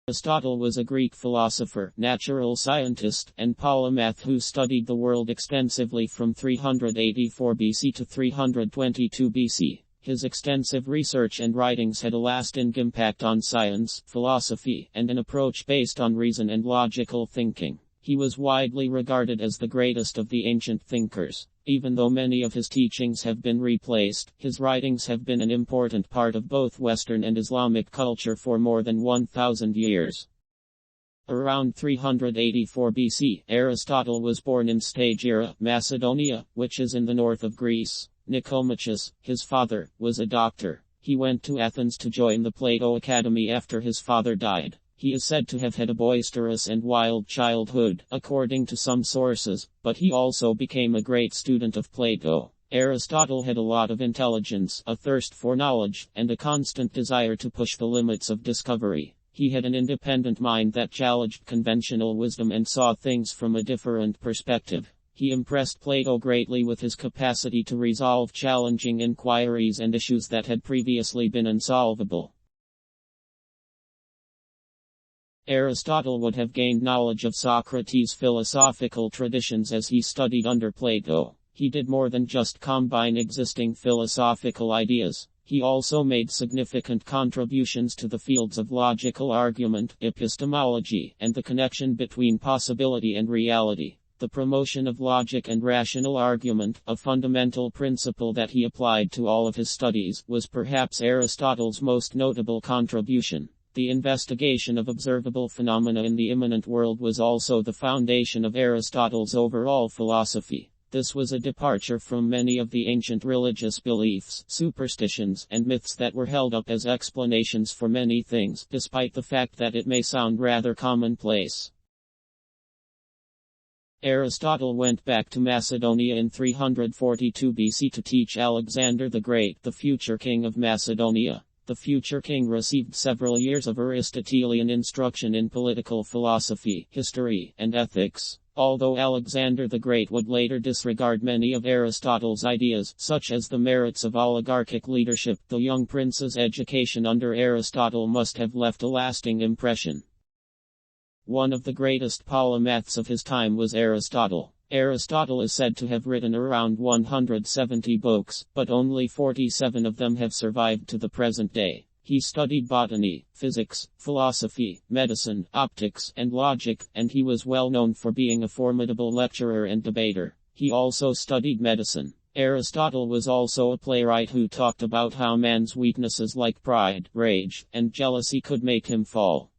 Aristotle was a Greek philosopher, natural scientist, and polymath who studied the world extensively from 384 BC to 322 BC. His extensive research and writings had a lasting impact on science, philosophy, and an approach based on reason and logical thinking. He was widely regarded as the greatest of the ancient thinkers. Even though many of his teachings have been replaced, his writings have been an important part of both Western and Islamic culture for more than 1,000 years. Around 384 BC, Aristotle was born in Stagira, Macedonia, which is in the north of Greece. Nicomachus, his father, was a doctor. He went to Athens to join the Plato Academy after his father died. He is said to have had a boisterous and wild childhood, according to some sources, but he also became a great student of Plato. Aristotle had a lot of intelligence, a thirst for knowledge, and a constant desire to push the limits of discovery. He had an independent mind that challenged conventional wisdom and saw things from a different perspective. He impressed Plato greatly with his capacity to resolve challenging inquiries and issues that had previously been unsolvable. Aristotle would have gained knowledge of Socrates' philosophical traditions as he studied under Plato. He did more than just combine existing philosophical ideas. He also made significant contributions to the fields of logical argument, epistemology, and the connection between possibility and reality. The promotion of logic and rational argument, a fundamental principle that he applied to all of his studies, was perhaps Aristotle's most notable contribution. The investigation of observable phenomena in the immanent world was also the foundation of Aristotle's overall philosophy. This was a departure from many of the ancient religious beliefs, superstitions, and myths that were held up as explanations for many things, despite the fact that it may sound rather commonplace. Aristotle went back to Macedonia in 342 BC to teach Alexander the Great, the future king of Macedonia. The future king received several years of Aristotelian instruction in political philosophy, history, and ethics. Although Alexander the Great would later disregard many of Aristotle's ideas, such as the merits of oligarchic leadership, the young prince's education under Aristotle must have left a lasting impression. One of the greatest polymaths of his time was Aristotle. Aristotle is said to have written around 170 books, but only 47 of them have survived to the present day. He studied botany, physics, philosophy, medicine, optics, and logic, and he was well known for being a formidable lecturer and debater. He also studied medicine. Aristotle was also a playwright who talked about how man's weaknesses like pride, rage, and jealousy could make him fall.